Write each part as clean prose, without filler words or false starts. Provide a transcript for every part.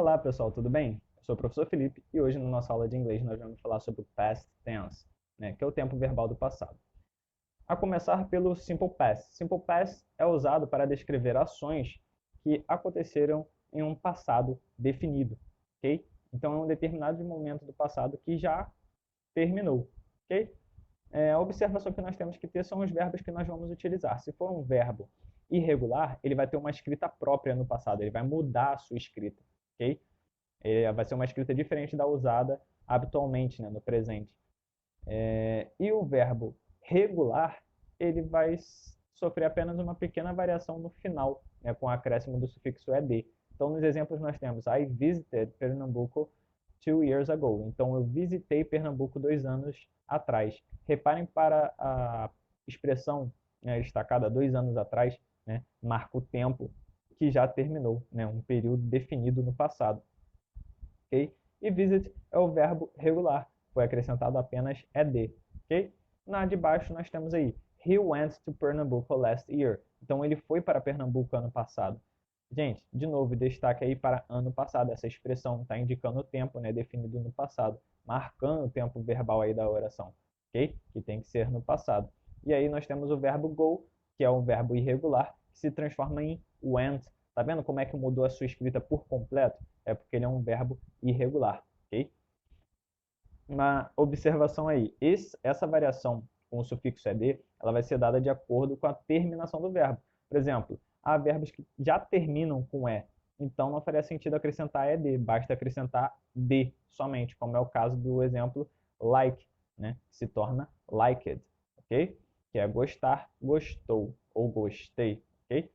Olá pessoal, tudo bem? Eu sou o professor Felipe e hoje na nossa aula de inglês nós vamos falar sobre o past tense, né, que é o tempo verbal do passado. A começar pelo simple past. Simple past é usado para descrever ações que aconteceram em um passado definido, ok? Então é um determinado momento do passado que já terminou, ok? A observação que nós temos que ter são os verbos que nós vamos utilizar. Se for um verbo irregular, ele vai ter uma escrita própria no passado, ele vai mudar a sua escrita, ok? Vai ser uma escrita diferente da usada habitualmente, né, no presente. E o verbo regular, ele vai sofrer apenas uma pequena variação no final, né, com o acréscimo do sufixo ed. Então, nos exemplos nós temos I visited Pernambuco 2 years ago. Então, eu visitei Pernambuco 2 anos atrás. Reparem para a expressão, né, destacada 2 anos atrás, né, marca o tempo que já terminou, né, um período definido no passado. Ok? E visit é o verbo regular, foi acrescentado apenas ed. Ok? Na de baixo nós temos aí, he went to Pernambuco last year. Então ele foi para Pernambuco ano passado. Gente, de novo, destaque aí para ano passado. Essa expressão está indicando o tempo, né, definido no passado, marcando o tempo verbal aí da oração, ok? Que tem que ser no passado. E aí nós temos o verbo go, que é um verbo irregular, que se transforma em went. Tá vendo como é que mudou a sua escrita por completo? É porque ele é um verbo irregular, ok? Uma observação aí, essa variação com o sufixo ed, ela vai ser dada de acordo com a terminação do verbo. Por exemplo, há verbos que já terminam com e, então não faria sentido acrescentar ed, basta acrescentar de somente, como é o caso do exemplo like, né? Que se torna liked, ok? Que é gostar, gostou ou gostei, ok?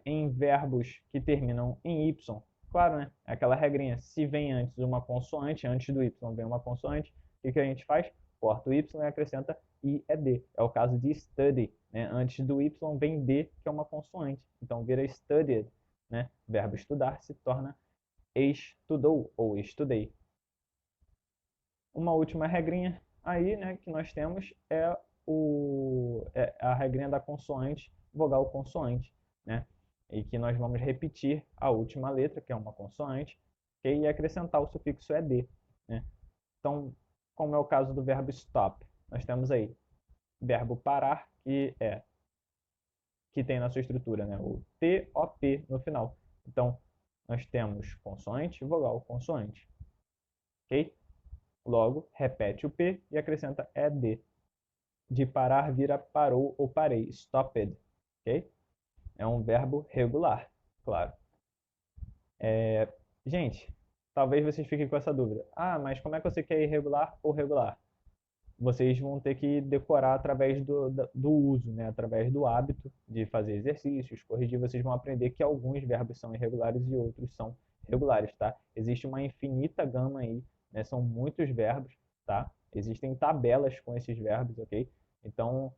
Em verbos que terminam em y, claro, né? É aquela regrinha, se vem antes uma consoante, antes do y vem uma consoante, o que a gente faz? Corta o y e acrescenta ied. É o caso de study, né? Antes do y vem d, que é uma consoante. Então vira studied, né? Verbo estudar se torna estudou ou estudei. Uma última regrinha aí, né, que nós temos é a regrinha da consoante, vogal consoante, né? E que nós vamos repetir a última letra, que é uma consoante, okay? E acrescentar o sufixo ed, né? Então, como é o caso do verbo stop, nós temos aí verbo parar, que tem na sua estrutura, né, o T-O-P no final. Então, nós temos consoante, vogal, consoante, ok? Logo, repete o P e acrescenta ed. De parar vira parou ou parei, stopped, ok? É um verbo regular, claro. Gente, talvez vocês fiquem com essa dúvida. Ah, mas como é que você quer irregular ou regular? Vocês vão ter que decorar através do uso, né? Através do hábito de fazer exercícios, corrigir. Vocês vão aprender que alguns verbos são irregulares e outros são regulares, tá? Existe uma infinita gama aí, né? São muitos verbos, tá? Existem tabelas com esses verbos, ok? Então,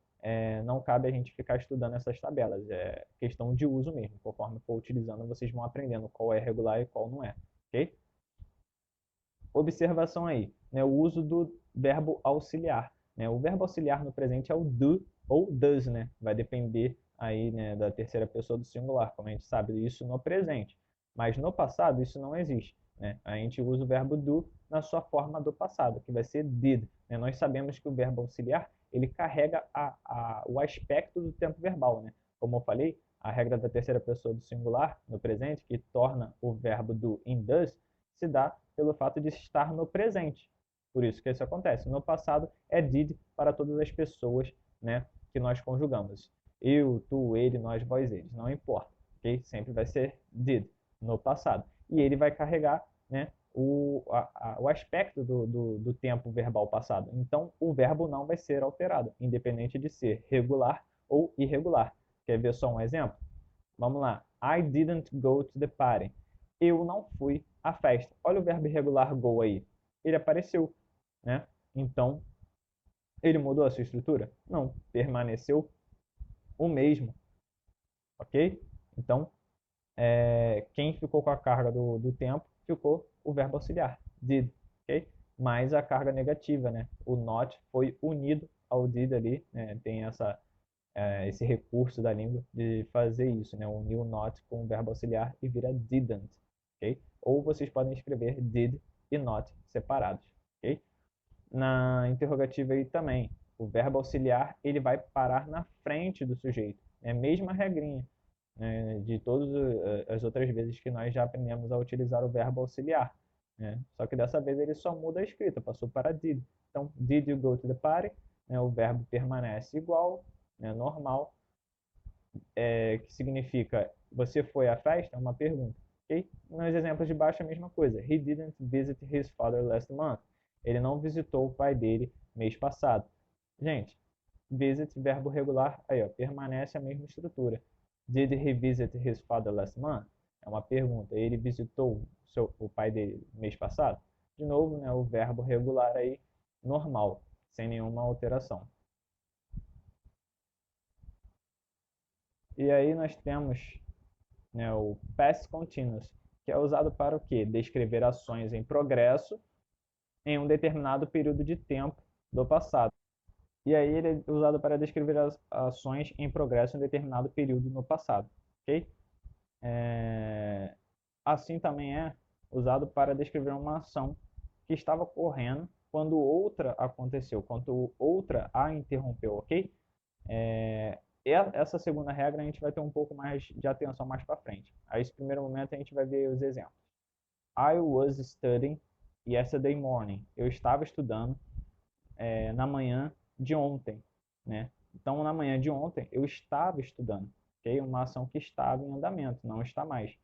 não cabe a gente ficar estudando essas tabelas. É questão de uso mesmo. Conforme for utilizando, vocês vão aprendendo qual é regular e qual não é, ok? Observação aí, né, o uso do verbo auxiliar, né? O verbo auxiliar no presente é o do ou does, né? Vai depender aí, né, da terceira pessoa do singular, como a gente sabe, isso no presente. Mas no passado isso não existe, né? A gente usa o verbo do na sua forma do passado, que vai ser did, né? Nós sabemos que o verbo auxiliar, ele carrega o aspecto do tempo verbal, né? Como eu falei, a regra da terceira pessoa do singular no presente, que torna o verbo do in does, se dá pelo fato de estar no presente. Por isso que isso acontece. No passado é did para todas as pessoas, né, que nós conjugamos. Eu, tu, ele, nós, vós, eles. Não importa. Okay? Sempre vai ser did no passado. E ele vai carregar, né, o aspecto do tempo verbal passado. Então, o verbo não vai ser alterado, independente de ser regular ou irregular. Quer ver só um exemplo? Vamos lá. I didn't go to the party. Eu não fui à festa. Olha o verbo irregular go aí. Ele apareceu, né? Então, ele mudou a sua estrutura? Não, permaneceu o mesmo, ok? Então, quem ficou com a carga do tempo ficou o verbo auxiliar, did, ok? Mais a carga negativa, né? O not foi unido ao did ali, né? Tem esse recurso da língua de fazer isso, né? Unir o not com o verbo auxiliar e vira didn't, ok? Ou vocês podem escrever did e not separados, ok? Na interrogativa aí também, o verbo auxiliar ele vai parar na frente do sujeito. É a mesma regrinha, né, de todas as outras vezes que nós já aprendemos a utilizar o verbo auxiliar, né? Só que dessa vez ele só muda a escrita, passou para did. Então, did you go to the party? Né, o verbo permanece igual, né, normal, que significa você foi à festa? É uma pergunta. Okay? Nos exemplos de baixo é a mesma coisa. He didn't visit his father last month. Ele não visitou o pai dele mês passado. Gente, visit, verbo regular, aí ó, permanece a mesma estrutura. Did he visit his father last month? É uma pergunta. Ele visitou o pai dele mês passado? De novo, né, o verbo regular aí, normal, sem nenhuma alteração. E aí nós temos, né, o past continuous, que é usado para o quê? Descrever ações em progresso em um determinado período de tempo do passado. E aí ele é usado para descrever as ações em progresso em um determinado período no passado, ok? Assim também é usado para descrever uma ação que estava ocorrendo quando outra aconteceu, quando outra a interrompeu, ok? Essa segunda regra a gente vai ter um pouco mais de atenção mais para frente. A esse primeiro momento a gente vai ver os exemplos. I was studying yesterday morning. Eu estava estudando na manhã de ontem, né? Então, na manhã de ontem, eu estava estudando, ok? Uma ação que estava em andamento, não está mais.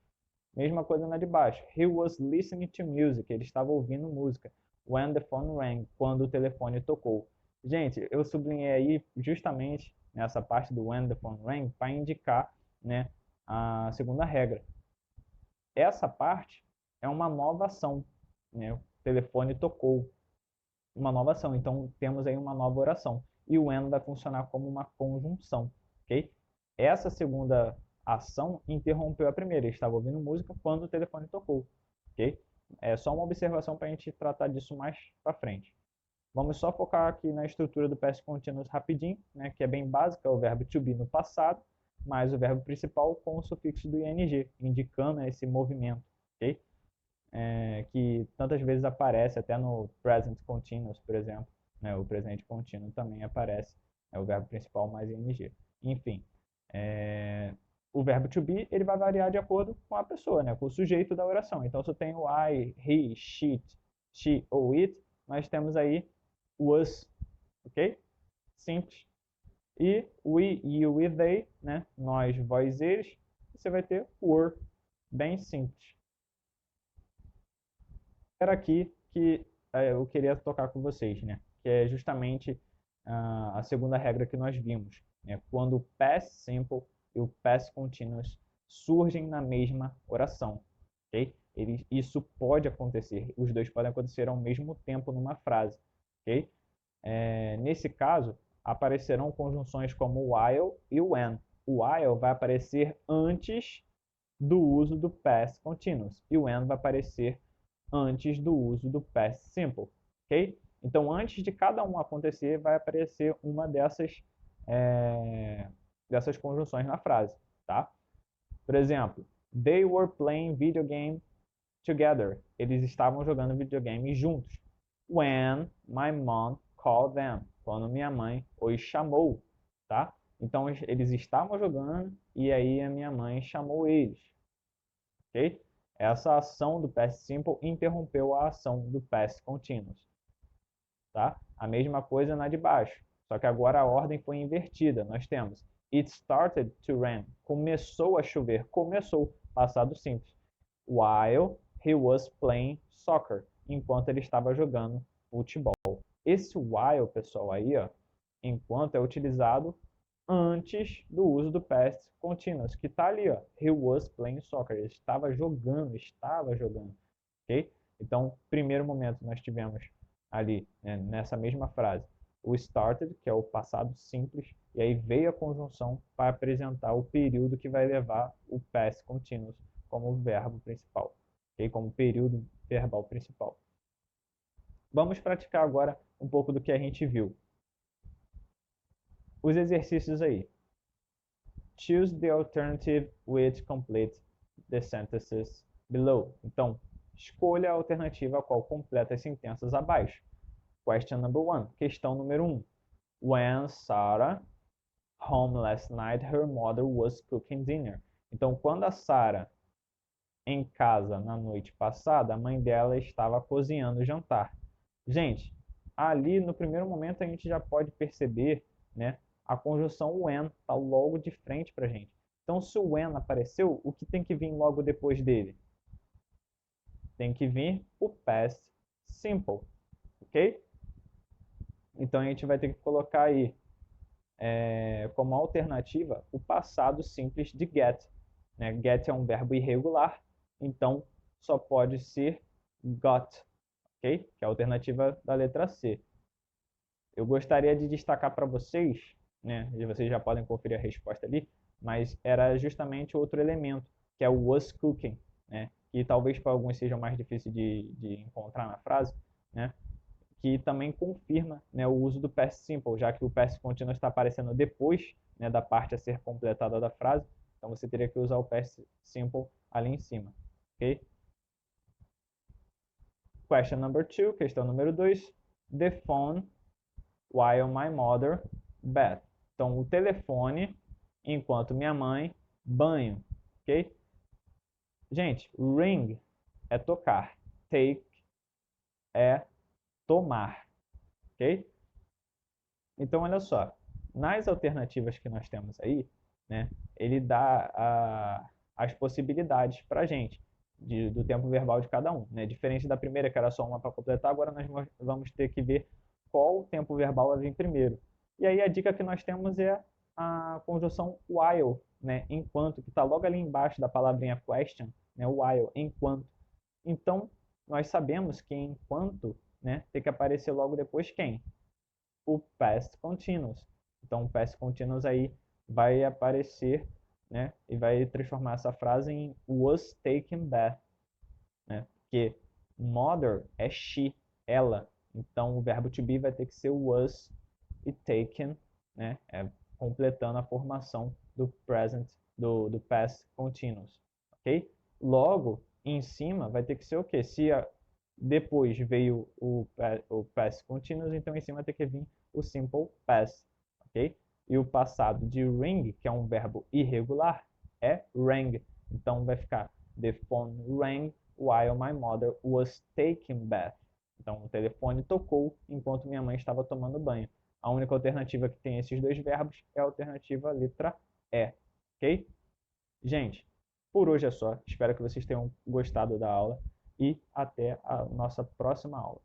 Mesma coisa na de baixo. He was listening to music. Ele estava ouvindo música. When the phone rang. Quando o telefone tocou. Gente, eu sublinhei aí justamente nessa parte do when the phone rang para indicar, né, a segunda regra. Essa parte é uma nova ação, né? O telefone tocou. Uma nova ação. Então, temos aí uma nova oração. E o when vai funcionar como uma conjunção, ok? Essa segunda ação interrompeu a primeira. Ele estava ouvindo música quando o telefone tocou, ok? É só uma observação para a gente tratar disso mais para frente. Vamos só focar aqui na estrutura do past continuous rapidinho, né, que é bem básica, é o verbo to be no passado, mais o verbo principal com o sufixo do ing, indicando esse movimento, ok? Que tantas vezes aparece até no present continuous, por exemplo, né, o presente contínuo também aparece, é o verbo principal mais ing. Enfim, o verbo to be ele vai variar de acordo com a pessoa, né, com o sujeito da oração. Então, se eu tenho I, he, she ou it, nós temos aí was, ok? Simples. E we, you e they, né, nós, vós, eles, você vai ter were, bem simples. Era aqui que eu queria tocar com vocês, né? Que é justamente a segunda regra que nós vimos, né? Quando o past simple e o past continuous surgem na mesma oração, ok? Isso pode acontecer, os dois podem acontecer ao mesmo tempo numa frase, ok? Nesse caso, aparecerão conjunções como while e when. O while vai aparecer antes do uso do past continuous e o when vai aparecer antes do uso do past simple, ok? Então, antes de cada um acontecer, vai aparecer uma dessas conjunções na frase, tá? Por exemplo, they were playing video game together. Eles estavam jogando videogame juntos. When my mom called them. Quando minha mãe os chamou, tá? Então, eles estavam jogando e aí a minha mãe chamou eles, ok? Essa ação do past simple interrompeu a ação do past continuous, tá? A mesma coisa na de baixo, só que agora a ordem foi invertida. Nós temos it started to rain. Começou a chover. Começou, passado simples. While he was playing soccer. Enquanto ele estava jogando futebol. Esse while, pessoal, aí, ó, enquanto é utilizado antes do uso do past continuous, que está ali, ó, he was playing soccer, ele estava jogando, ok? Então, primeiro momento nós tivemos ali, né, nessa mesma frase, o started, que é o passado simples, e aí veio a conjunção para apresentar o período que vai levar o past continuous como verbo principal, ok? Como período verbal principal. Vamos praticar agora um pouco do que a gente viu. Os exercícios aí. Choose the alternative which complete the sentences below. Então, escolha a alternativa a qual completa as sentenças abaixo. Question number 1. Questão número 1. When Sarah home last night, her mother was cooking dinner. Então, quando a Sarah em casa na noite passada, a mãe dela estava cozinhando o jantar. Gente, ali no primeiro momento a gente já pode perceber, né, a conjunção when está logo de frente para a gente. Então, se o when apareceu, o que tem que vir logo depois dele? Tem que vir o past simple, ok? Então, a gente vai ter que colocar aí como alternativa o passado simples de get. Né? Get é um verbo irregular, então só pode ser got, ok? Que é a alternativa da letra C. Eu gostaria de destacar para vocês, né, e vocês já podem conferir a resposta ali, mas era justamente outro elemento, que é o was cooking, né, que talvez para alguns seja mais difícil de encontrar na frase, né, que também confirma, né, o uso do past simple, já que o past continuous está aparecendo depois, né, da parte a ser completada da frase, então você teria que usar o past simple ali em cima, ok? Question number 2, questão número 2. The phone while my mother bath. Então, o telefone enquanto minha mãe banho, ok? Gente, ring é tocar, take é tomar, ok? Então, olha só, nas alternativas que nós temos aí, né, ele dá as possibilidades para a gente do tempo verbal de cada um. Né? Diferente da primeira, que era só uma para completar, agora nós vamos ter que ver qual tempo verbal vai vir primeiro. E aí a dica que nós temos é a conjunção while, né, enquanto, que está logo ali embaixo da palavrinha question, né, while, enquanto. Então, nós sabemos que enquanto, né, tem que aparecer logo depois quem? O past continuous. Então, o past continuous aí vai aparecer, né, e vai transformar essa frase em was taken bath, né? Porque mother é she, ela. Então, o verbo to be vai ter que ser was e taken, né, completando a formação do present, do past continuous, ok? Logo, em cima vai ter que ser o quê? Se depois veio o past continuous, então em cima tem que vir o simple past, ok? E o passado de ring, que é um verbo irregular, é rang. Então vai ficar the phone rang while my mother was taking bath. Então o telefone tocou enquanto minha mãe estava tomando banho. A única alternativa que tem esses dois verbos é a alternativa letra E, ok? Gente, por hoje é só. Espero que vocês tenham gostado da aula e até a nossa próxima aula.